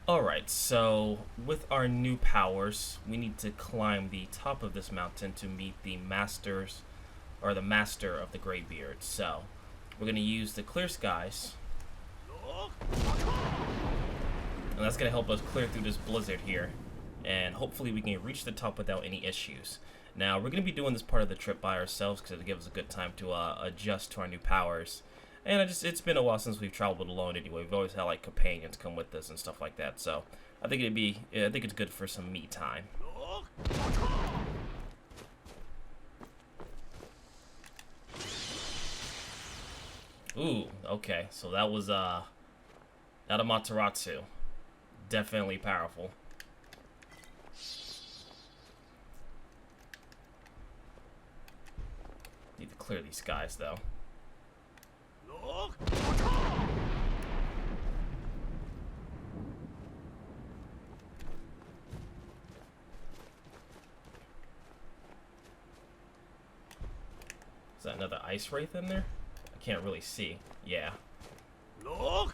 Alright, so with our new powers, we need to climb the top of this mountain to meet the masters, or the master of the greybeards. So, we're going to use the clear skies, and that's going to help us clear through this blizzard here, and hopefully we can reach the top without any issues. Now, we're going to be doing this part of the trip by ourselves because it'll give us a good time to adjust to our new powers. And it's been a while since we've traveled alone anyway. We've always had like companions come with us and stuff like that. So I think I think it's good for some me time. Ooh, okay. So that was that Amaterasu. Definitely powerful. Need to clear these guys though. Is that another ice wraith in there? I can't really see. Yeah. Now,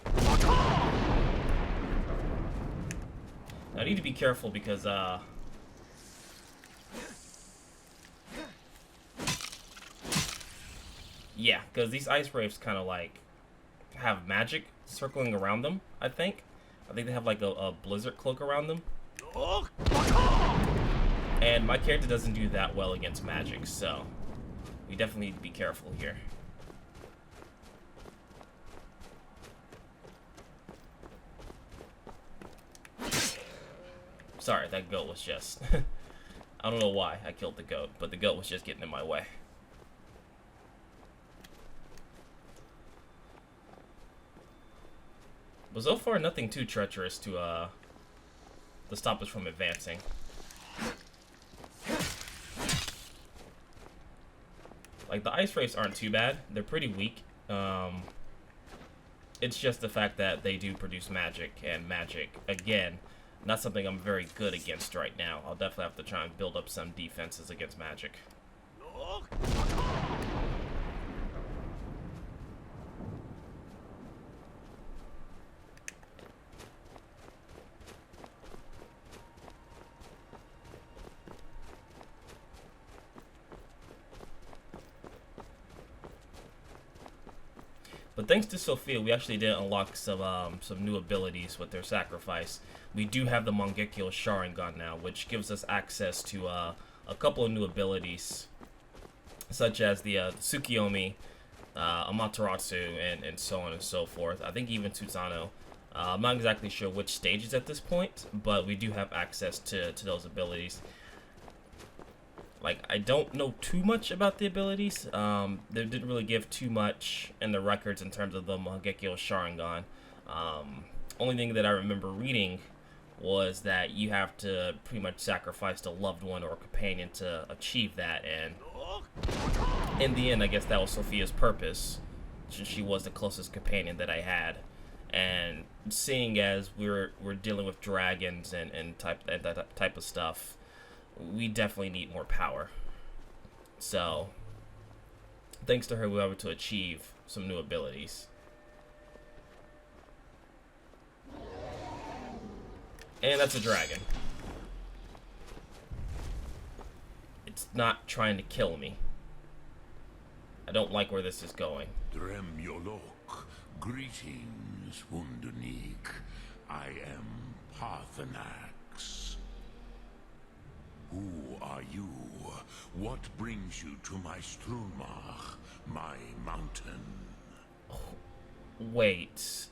I need to be careful because yeah, because these ice wraiths kind of like have magic circling around them, I think they have like a blizzard cloak around them. And my character doesn't do that well against magic, so we definitely need to be careful here. Sorry, that goat was just... I don't know why I killed the goat, but the goat was just getting in my way. But so far, nothing too treacherous to stop us from advancing. Like, the ice wraiths aren't too bad. They're pretty weak. It's just the fact that they do produce magic, and magic, again, not something I'm very good against right now. I'll definitely have to try and build up some defenses against magic. But thanks to Sofia, we actually did unlock some new abilities with their sacrifice. We do have the Mangekoyu Sharingan now, which gives us access to a couple of new abilities, such as the Tsukiyomi, Amaterasu, and so on and so forth. I think even Tsusanoo. I'm not exactly sure which stages at this point, but we do have access to those abilities. Like, I don't know too much about the abilities. They didn't really give too much in the records in terms of the Mangekoyu Sharingan. Only thing that I remember reading was that you have to pretty much sacrifice a loved one or a companion to achieve that, and in the end, I guess that was Sofia's purpose, since she was the closest companion that I had. And seeing as we're dealing with dragons and that type of stuff, we definitely need more power. So, thanks to her, we were able to achieve some new abilities. And that's a dragon. It's not trying to kill me. I don't like where this is going. Dremyolok, greetings, Wundernik. I am Paarthurnax. Who are you? What brings you to my Strunmach, my mountain? Oh, wait.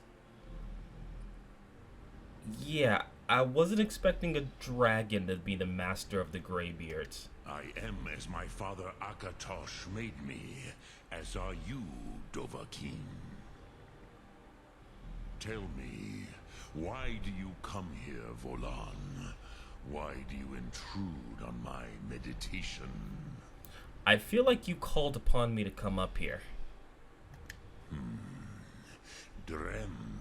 Yeah, I wasn't expecting a dragon to be the master of the greybeards. I am as my father Akatosh made me, as are you, Dovahkiin. Tell me, why do you come here, Volan? Why do you intrude on my meditation? I feel like you called upon me to come up here. Drem,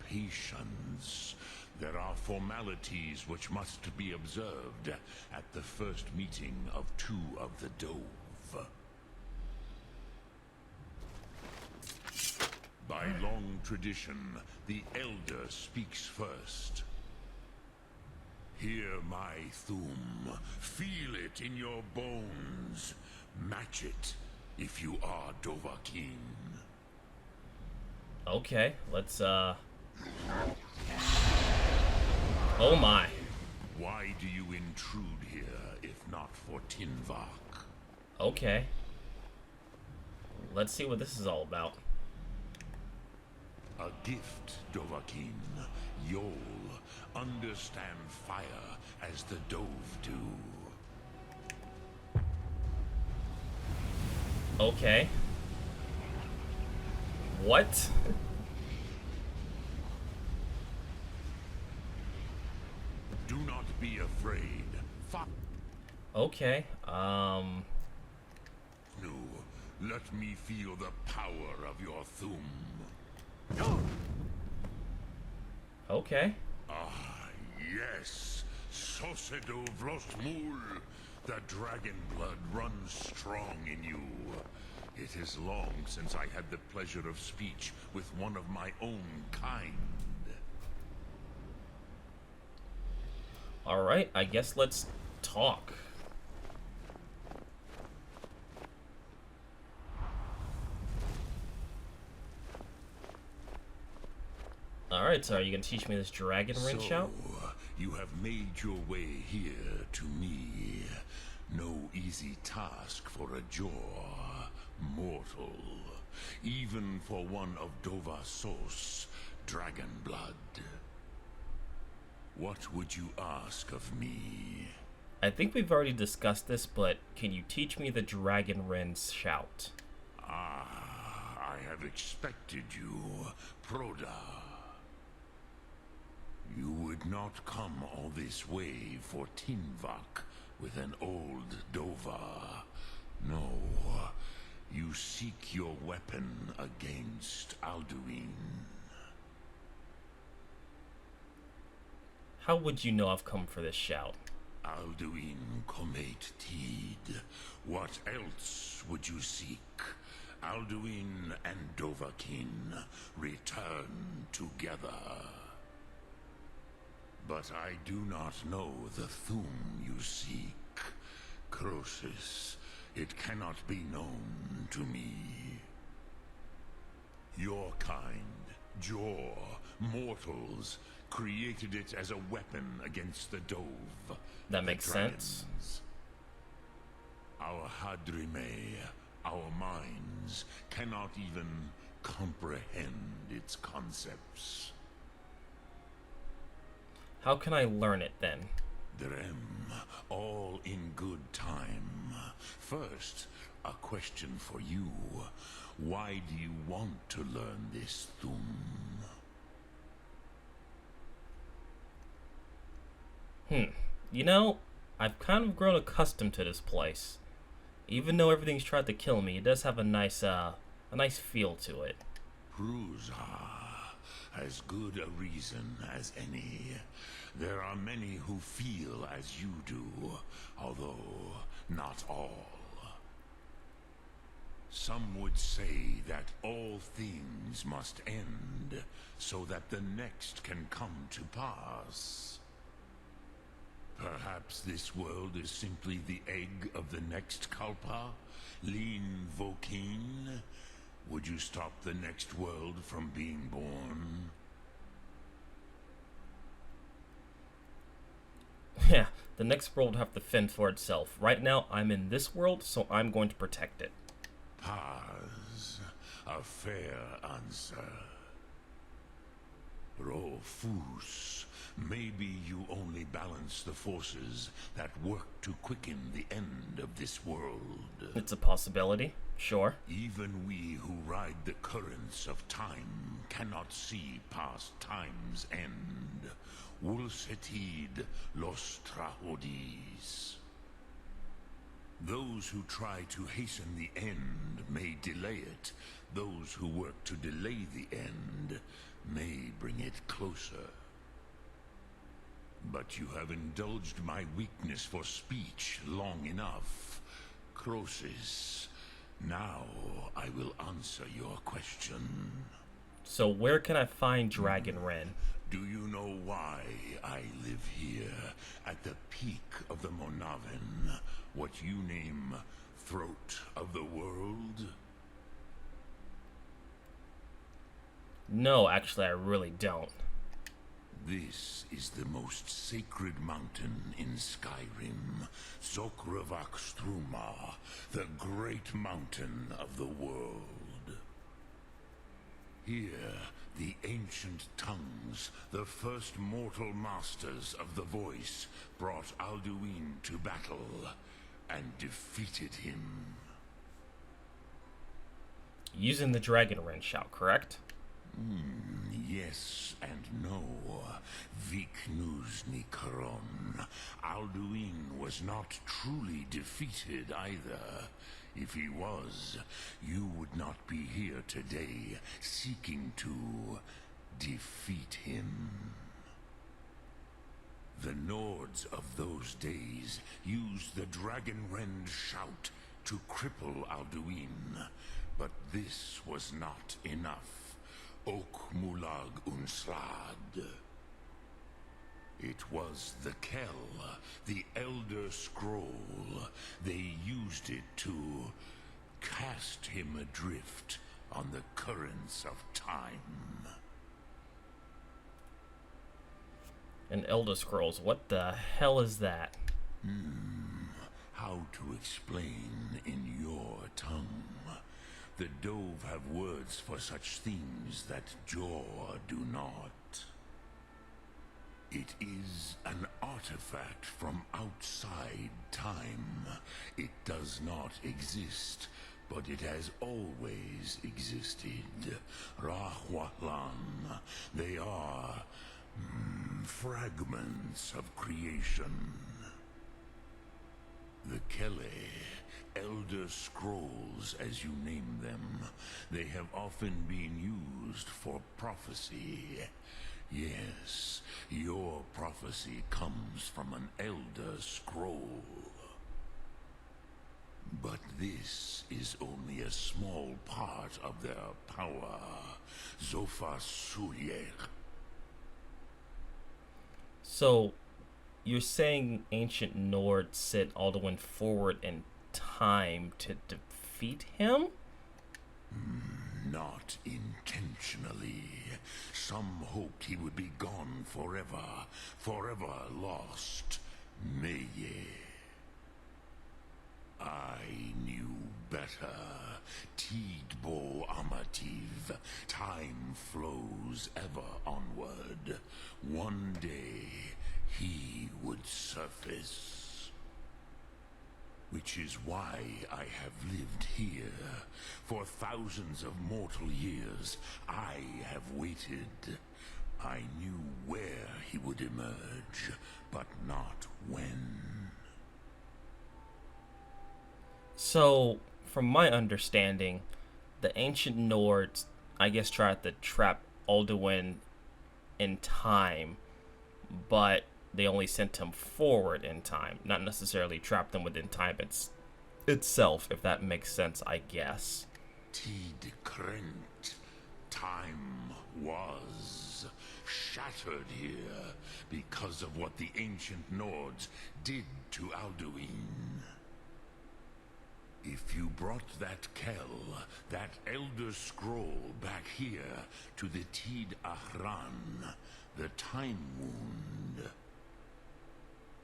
patience. There are formalities which must be observed at the first meeting of two of the Dove. By long tradition, the Elder speaks first. Hear my Thum. Feel it in your bones. Match it if you are Dovahkiin. Okay, let's, Oh my. Why do you intrude here, if not for Tinvak? Okay. Let's see what this is all about. A gift, Dovahkiin. You'll understand fire as the Dove do. Okay. What? Do not be afraid. Okay, No, let me feel the power of your Thum. Okay. Ah, yes. Sosedo Vlostmul. The dragon blood runs strong in you. It is long since I had the pleasure of speech with one of my own kind. Alright, I guess let's talk. Alright, so are you gonna teach me this dragon ring shout? You have made your way here to me. No easy task for a jaw mortal. Even for one of Dovasos, dragon blood. What would you ask of me? I think we've already discussed this, but can you teach me the dragon ring shout? Ah, I have expected you, Proda. You would not come all this way for Tinvak with an old Dova. No, you seek your weapon against Alduin. How would you know I've come for this shout? Alduin Comate Teed. What else would you seek? Alduin and Dovahkiin return together. But I do not know the Thum you seek. Croesus, it cannot be known to me. Your kind, Jaw, mortals, created it as a weapon against the Dove. That makes sense. Our Hadrime, our minds, cannot even comprehend its concepts. How can I learn it then? Drem, all in good time. First, a question for you. Why do you want to learn this Thum? You know, I've kind of grown accustomed to this place. Even though everything's tried to kill me, it does have a nice feel to it. Prusa, as good a reason as any. There are many who feel as you do, although not all. Some would say that all things must end, so that the next can come to pass. Perhaps this world is simply the egg of the next Kalpa? Lean Vokeen? Would you stop the next world from being born? Yeah, the next world will have to fend for itself. Right now, I'm in this world, so I'm going to protect it. Paz, a fair answer. Rofus, maybe you only balance the forces that work to quicken the end of this world. It's a possibility, sure. Even we who ride the currents of time cannot see past time's end. Wulsetid los trahodis. Those who try to hasten the end may delay it. Those who work to delay the end may bring it closer. But you have indulged my weakness for speech long enough. Croesus, now I will answer your question. So where can I find Dragon Ren? Do you know why I live here, at the peak of the Monaven, what you name Throat of the World? No, actually, I really don't. This is the most sacred mountain in Skyrim, Zokravakstruma, the great mountain of the world. Here, the ancient tongues, the first mortal masters of the voice, brought Alduin to battle and defeated him. Using the Dragon Ren shout, correct? Yes and no. Viknuzny Karon. Alduin was not truly defeated either. If he was, you would not be here today, seeking to defeat him. The Nords of those days used the Dragon Rend shout to cripple Alduin, but this was not enough. Ok Mulag Unslad. It was the Kell, the Elder Scroll. They used it to cast him adrift on the currents of time. An Elder Scrolls, what the hell is that? How to explain in your tongue? The Dove have words for such things that Jor do not. It is an artifact from outside time. It does not exist, but it has always existed. Rahwatlan. They are fragments of creation. The Kele, Elder Scrolls as you name them, they have often been used for prophecy. Yes, your prophecy comes from an Elder Scroll. But this is only a small part of their power. Zofa Sulyek. So, you're saying ancient Nord sent Alduin forward in time to defeat him? Not intentionally. Some hoped he would be gone forever, forever lost. Meye. I knew better. Tidbo Amativ. Time flows ever onward. One day, he would surface. Which is why I have lived here. For thousands of mortal years, I have waited. I knew where he would emerge, but not when. So, from my understanding, the ancient Nords, I guess, tried to trap Alduin in time, but they only sent him forward in time, not necessarily trapped him within time itself, if that makes sense, I guess. Tid Krent. Time was shattered here because of what the ancient Nords did to Alduin. If you brought that Kell, that Elder Scroll back here to the Tid Ahran, the Time Wound,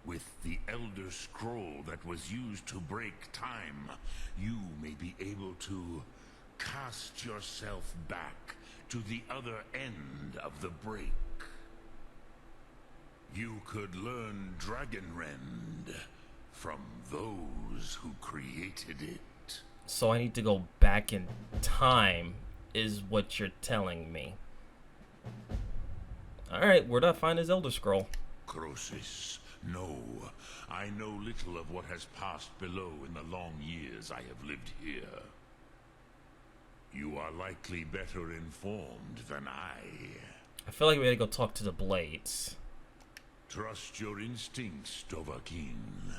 with the Elder Scroll that was used to break time, you may be able to cast yourself back to the other end of the break. You could learn Dragonrend from those who created it. So I need to go back in time, is what you're telling me. Alright, where do I find his Elder Scroll? Crosis, no. I know little of what has passed below in the long years I have lived here. You are likely better informed than I feel like we gotta go talk to the Blades. Trust your instincts, Dovahkiin.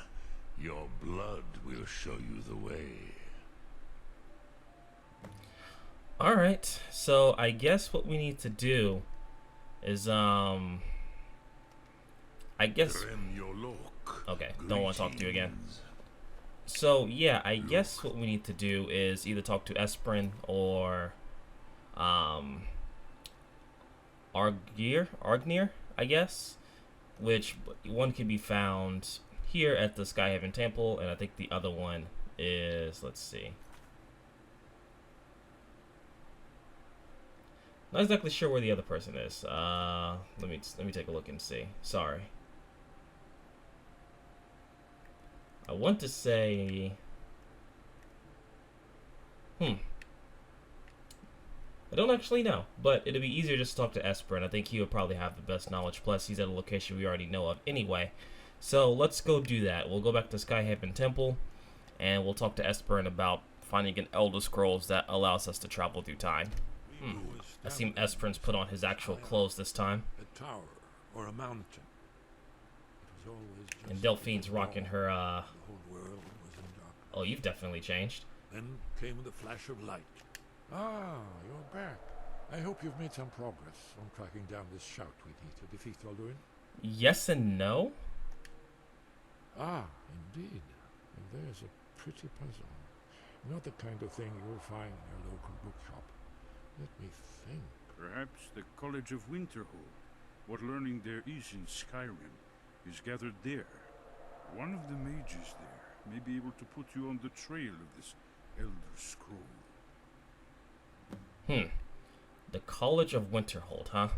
Your blood will show you the way. Alright, so I guess what we need to do is, I guess... Okay, don't want to talk to you again. So, yeah, I guess what we need to do is either talk to Esperin or, Argnir, I guess. Which one can be found here at the Skyhaven Temple, and I think the other one is, let's see. Not exactly sure where the other person is. Let me take a look and see. Sorry. I want to say... I don't actually know, but it'd be easier just to talk to Esper, and I think he would probably have the best knowledge, plus he's at a location we already know of anyway. So let's go do that. We'll go back to Skyhaven Temple, and we'll talk to Esperin about finding an Elder Scrolls that allows us to travel through time. I see Esperin's put on his actual clothes this time. A tower or a mountain. It was always just And Delphine's rocking her, the whole world was in darkness. Oh, you've definitely changed. Then came the flash of light. Ah, you're back. I hope you've made some progress on tracking down this shout we need to defeat Alduin. Yes and no. Ah, indeed. And there's a pretty puzzle. Not the kind of thing you'll find in your local bookshop. Let me think. Perhaps the College of Winterhold. What learning there is in Skyrim is gathered there. One of the mages there may be able to put you on the trail of this Elder Scroll. The College of Winterhold, huh?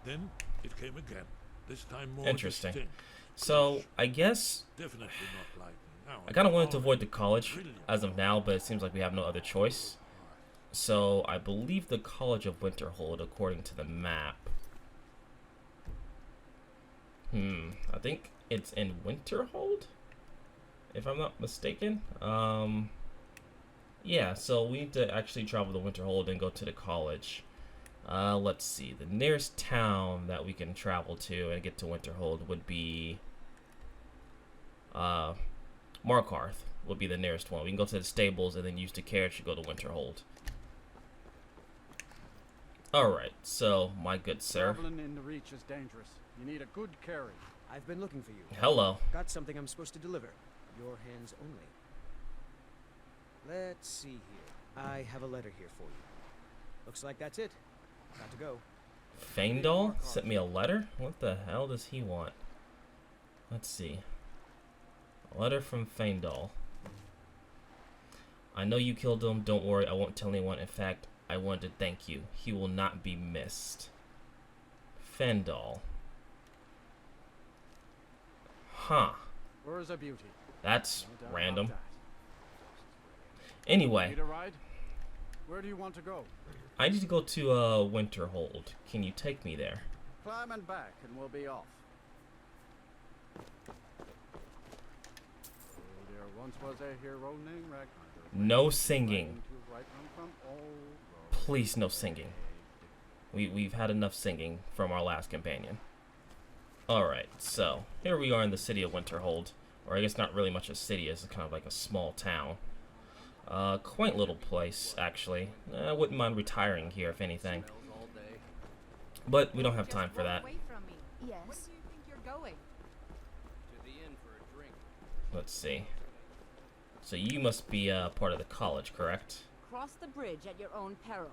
Then it came again. This time more Interesting. distinct. So, I guess Definitely not lightning. Now, I kind of wanted to avoid the college as of now, but it seems like we have no other choice. So, I believe the College of Winterhold, according to the map. I think it's in Winterhold, if I'm not mistaken. Yeah, so we need to actually travel to Winterhold and go to the college. Let's see. The nearest town that we can travel to and get to Winterhold would be... Markarth would be the nearest one. We can go to the stables and then use the carriage to go to Winterhold. Alright, so, my good sir. Traveling in the Reach is dangerous. You need a good carry. I've been looking for you. Hello. Got something I'm supposed to deliver. Your hands only. Let's see here. I have a letter here for you. Looks like that's it. Got to go. Faendal sent me a letter? What the hell does he want? Let's see. A letter from Faendal. I know you killed him. Don't worry, I won't tell anyone. In fact, I want to thank you. He will not be missed. Faendal. Huh. Where's a beauty? That's No doubt random. about that. Anyway, Need a ride? Where do you want to go? I need to go to Winterhold. Can you take me there? Climb and back, and we'll be off. Oh, there once was a hero named Ragnar. No singing. Riding to right from all roads. Please, no singing. We've had enough singing from our last companion. Alright, so here we are in the city of Winterhold. Or I guess not really much a city, it's kind of like a small town. Quaint little place, actually. I wouldn't mind retiring here, if anything. But we don't have time for that. Away from me. Yes. Where do you think you're going? To the inn for a drink. Let's see. So you must be part of the college, correct? Cross the bridge at your own peril.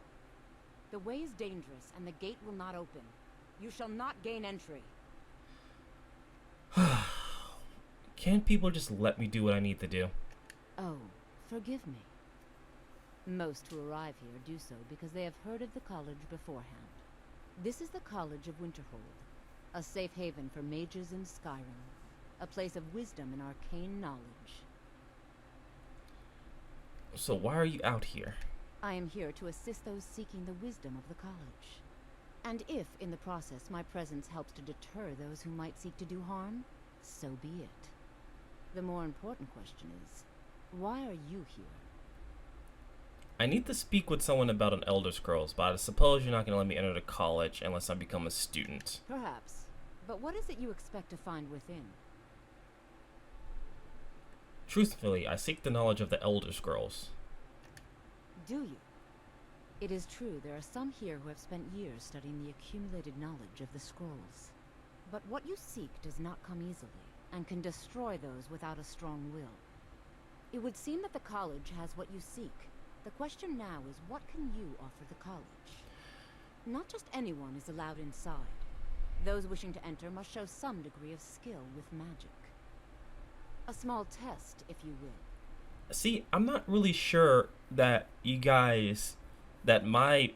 The way is dangerous, and the gate will not open. You shall not gain entry. Can't people just let me do what I need to do? Oh, forgive me. Most who arrive here do so because they have heard of the college beforehand. This is the College of Winterhold, a safe haven for mages in Skyrim, a place of wisdom and arcane knowledge. So why are you out here? I am here to assist those seeking the wisdom of the college. And if, in the process, my presence helps to deter those who might seek to do harm, so be it. The more important question is, why are you here? I need to speak with someone about an Elder Scrolls, but I suppose you're not going to let me enter the college unless I become a student. Perhaps. But what is it you expect to find within? Truthfully, I seek the knowledge of the Elder Scrolls. Do you? It is true there are some here who have spent years studying the accumulated knowledge of the scrolls. But what you seek does not come easily, and can destroy those without a strong will. It would seem that the college has what you seek. The question now is, what can you offer the college? Not just anyone is allowed inside. Those wishing to enter must show some degree of skill with magic. A small test, if you will. See, I'm not really sure that that my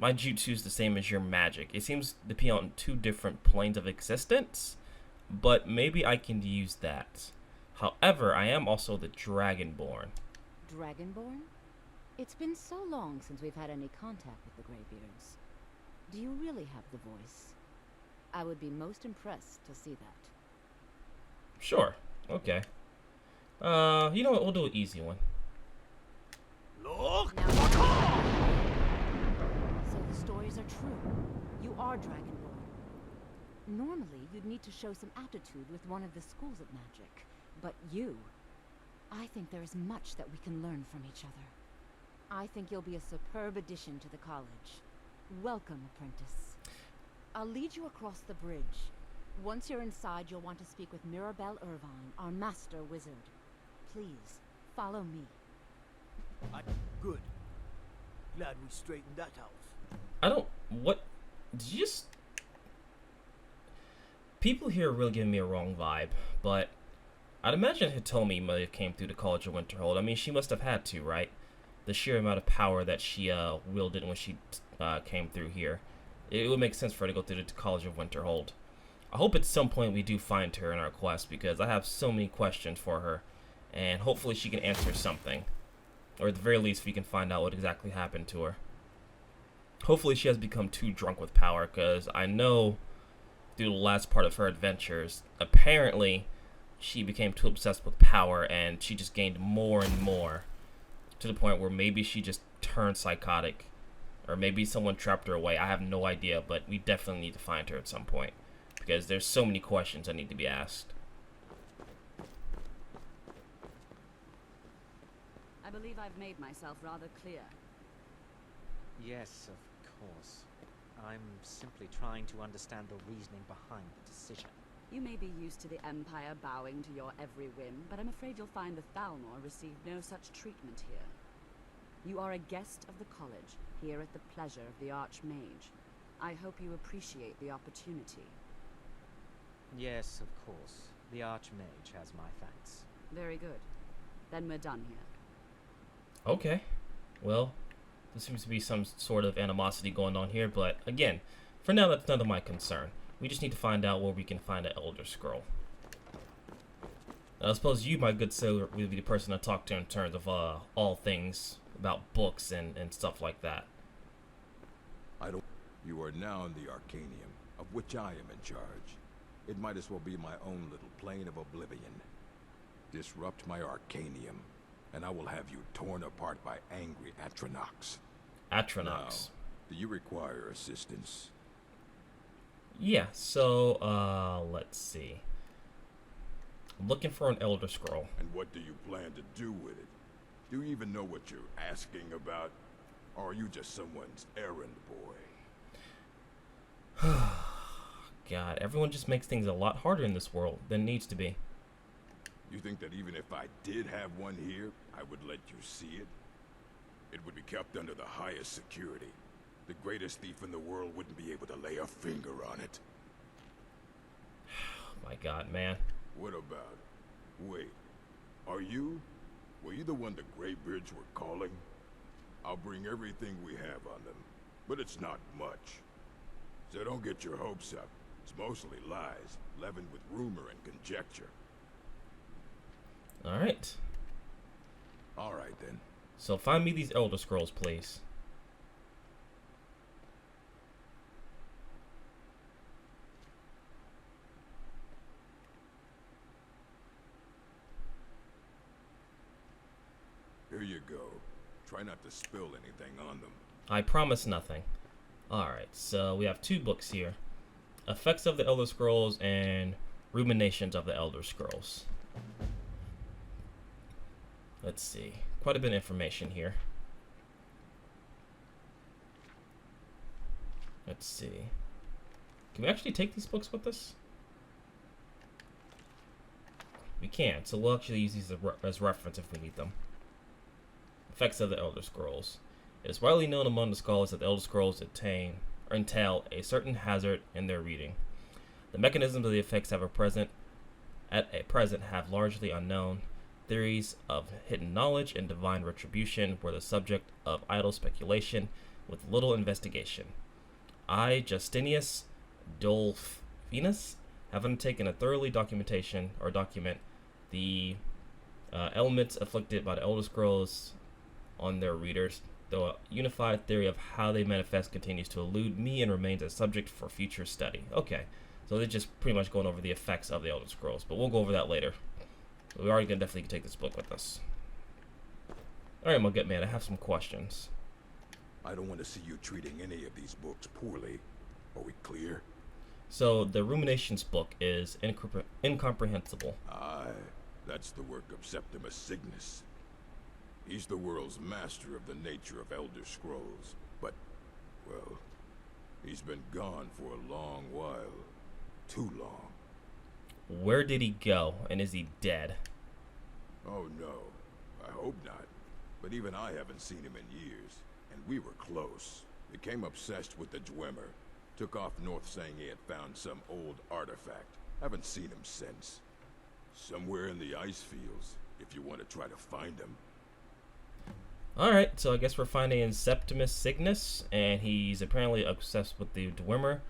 jutsu is the same as your magic. It seems to be on two different planes of existence, but maybe I can use that. However, I am also the Dragonborn. Dragonborn? It's been so long since we've had any contact with the greybeards. Do you really have the voice? I would be most impressed to see that. Sure. Okay. You know what? We'll do an easy one. Look! So the stories are true. You are Dragonborn. Normally, you'd need to show some aptitude with one of the schools of magic. But you... I think there is much that we can learn from each other. I think you'll be a superb addition to the college. Welcome, apprentice. I'll lead you across the bridge. Once you're inside, you'll want to speak with Mirabelle Irvine, our master wizard. Please, follow me. Good. Glad we straightened that out. I don't... What? Did you just... People here are really giving me a wrong vibe, but... I'd imagine Hitomi might have came through the College of Winterhold. I mean, she must have had to, right? The sheer amount of power that she wielded when she came through here. It would make sense for her to go through the College of Winterhold. I hope at some point we do find her in our quest, because I have so many questions for her. And hopefully she can answer something. Or at the very least, we can find out what exactly happened to her. Hopefully she has become too drunk with power, because I know through the last part of her adventures, apparently she became too obsessed with power and she just gained more and more. To the point where maybe she just turned psychotic. Or maybe someone trapped her away. I have no idea, but we definitely need to find her at some point. Because there's so many questions that need to be asked. I believe I've made myself rather clear. Yes, of course. I'm simply trying to understand the reasoning behind the decision. You may be used to the Empire bowing to your every whim, but I'm afraid you'll find the Thalmor received no such treatment here. You are a guest of the college, here at the pleasure of the Archmage. I hope you appreciate the opportunity. Yes, of course. The Archmage has my thanks. Very good. Then we're done here. Okay. Well, there seems to be some sort of animosity going on here, but again, for now that's none of my concern. We just need to find out where we can find an Elder Scroll. Now, I suppose you, my good sir, will be the person to talk to in terms of all things about books and stuff like that. You are now in the Arcanium, of which I am in charge. It might as well be my own little plane of oblivion. Disrupt my Arcanium, and I will have you torn apart by angry Paarthurnax. Paarthurnax. Now, do you require assistance? Yeah, so, let's see. I'm looking for an Elder Scroll. And what do you plan to do with it? Do you even know what you're asking about? Or are you just someone's errand boy? God, everyone just makes things a lot harder in this world than it needs to be. You think that even if I did have one here, I would let you see it? It would be kept under the highest security. The greatest thief in the world wouldn't be able to lay a finger on it. My God, man. What about? Wait. Were you the one the greybeards were calling? I'll bring everything we have on them, but it's not much. So don't get your hopes up. It's mostly lies, leavened with rumor and conjecture. Alright. Alright then. So find me these Elder Scrolls, please. Here you go. Try not to spill anything on them. I promise nothing. Alright, so we have two books here. Effects of the Elder Scrolls and Ruminations of the Elder Scrolls. Let's see. Quite a bit of information here. Let's see. Can we actually take these books with us? We can, so we'll actually use these as reference if we need them. Effects of the Elder Scrolls. It is widely known among the scholars that the Elder Scrolls entail a certain hazard in their reading. The mechanisms of the effects at present have largely unknown. Theories of hidden knowledge and divine retribution were the subject of idle speculation with little investigation. I, Justinius Dolphinus, have undertaken a thoroughly document the elements afflicted by the Elder Scrolls on their readers, though a unified theory of how they manifest continues to elude me and remains a subject for future study. Okay, so they're just pretty much going over the effects of the Elder Scrolls, but we'll go over that later. We are gonna definitely take this book with us. Alright, Mugget Man, I have some questions. I don't want to see you treating any of these books poorly. Are we clear? So, the Ruminations book is incomprehensible. Aye, that's the work of Septimus Signus. He's the world's master of the nature of Elder Scrolls, but, well, he's been gone for a long while. Too long. Where did he go, and is he dead? Oh no, I hope not. But even I haven't seen him in years, and we were close. Became obsessed with the Dwemer. Took off north saying he had found some old artifact. Haven't seen him since. Somewhere in the ice fields, if you want to try to find him. Alright, so I guess we're finding Septimus Signus, and he's apparently obsessed with the Dwemer,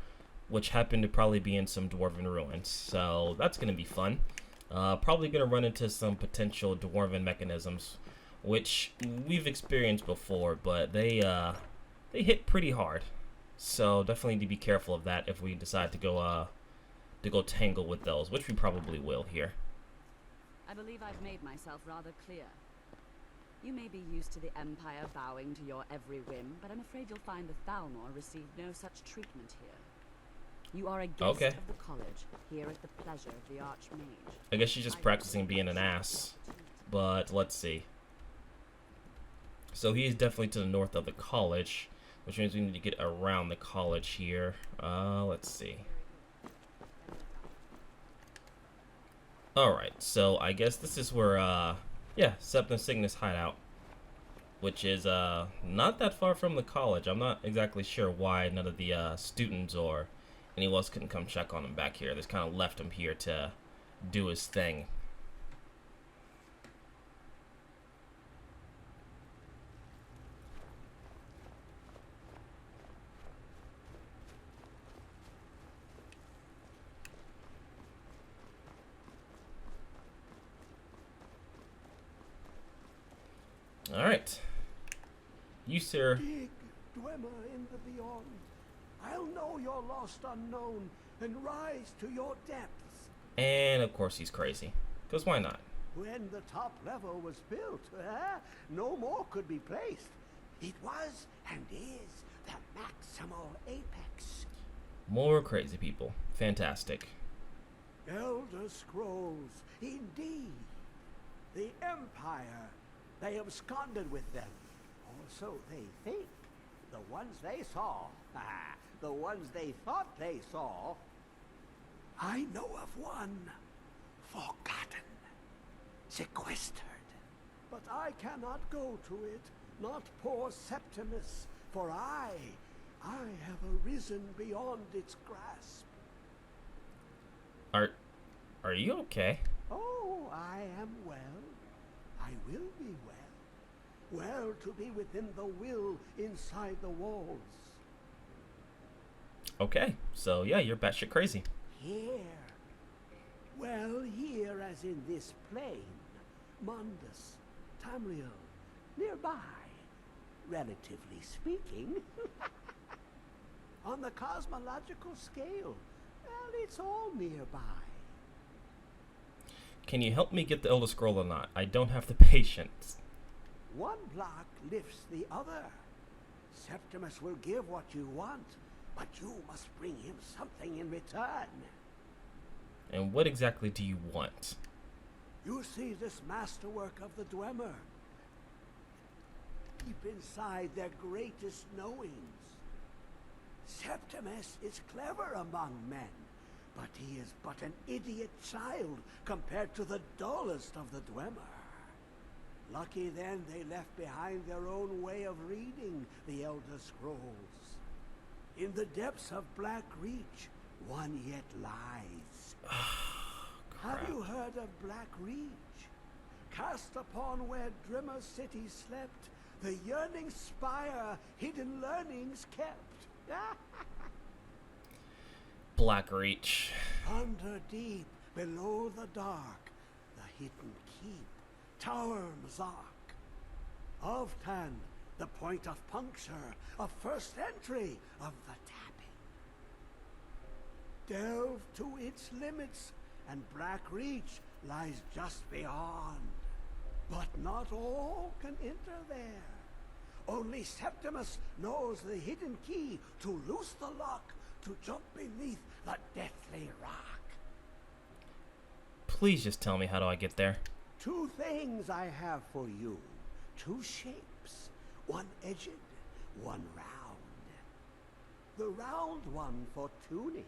which happened to probably be in some dwarven ruins. So that's going to be fun. Probably going to run into some potential dwarven mechanisms, which we've experienced before, but they hit pretty hard. So definitely need to be careful of that if we decide to go tangle with those, which we probably will here. I believe I've made myself rather clear. You may be used to the Empire bowing to your every whim, but I'm afraid you'll find the Thalmor received no such treatment here. You are a guest of the college, here at the pleasure of the Archmage. I guess she's just practicing being an ass, but let's see. So he's definitely to the north of the college, which means we need to get around the college here. Let's see. Alright, so I guess this is where, yeah, Septimus Signus hideout, which is not that far from the college. I'm not exactly sure why none of the students or anyone else couldn't come check on him back here. They just kind of left him here to do his thing. Alright. You, sir. Big Dwemer in the beyond. I'll know your lost unknown and rise to your depths. And of course he's crazy. Because why not? When the top level was built, no more could be placed. It was and is the maximal apex. More crazy people. Fantastic. Elder Scrolls, indeed. The Empire. They absconded with them. Or so they think. The ones they saw. The ones they thought they saw. I know of one. Forgotten. Sequestered. But I cannot go to it. Not poor Septimus. For I have arisen beyond its grasp. Are you okay? Oh, I am well. I will be well. Well to be within the will inside the walls. Okay, so yeah, you're batshit crazy. Here. Well, here as in this plain. Mundus, Tamriel, nearby. Relatively speaking. On the cosmological scale, well, it's all nearby. Can you help me get the Elder Scroll or not? I don't have the patience. One block lifts the other. Septimus will give what you want, but you must bring him something in return. And what exactly do you want? You see this masterwork of the Dwemer. Deep inside their greatest knowings. Septimus is clever among men, but he is but an idiot child compared to the dullest of the Dwemer. Lucky then they left behind their own way of reading the Elder Scrolls. In the depths of Black Reach, one yet lies. Have you heard of Black Reach? Cast upon where Drimmer City slept, the yearning spire hidden learnings kept. Black Reach. Under deep, below the dark, the hidden keep, Tower Mazark. Ovtan, the point of puncture, of first entry of the tapping. Delve to its limits, and Black Reach lies just beyond. But not all can enter there. Only Septimus knows the hidden key to loose the lock, to jump beneath the deathly rock. Please just tell me, how do I get there? 2 things I have for you. 2 shapes. One edged, one round. The round one for tuning.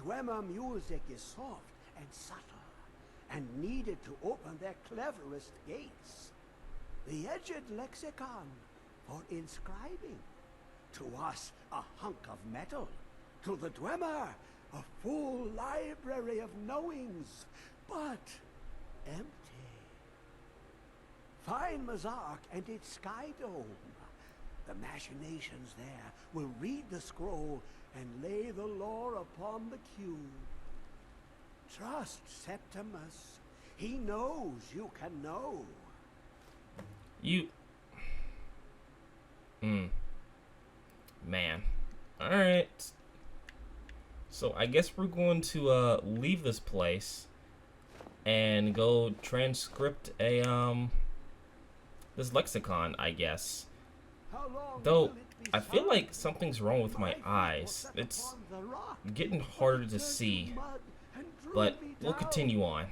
Dwemer music is soft and subtle, and needed to open their cleverest gates. The edged lexicon for inscribing. To us, a hunk of metal. To the Dwemer, a full library of knowings, but empty. Find Mazark and its sky dome. The machinations there will read the scroll and lay the lore upon the cube. Trust Septimus. He knows you can know. You... Man. Alright. So I guess we're going to leave this place and go transcript a this lexicon, I guess. Though I feel like something's wrong with my eyes. It's getting harder to see. But we'll continue on.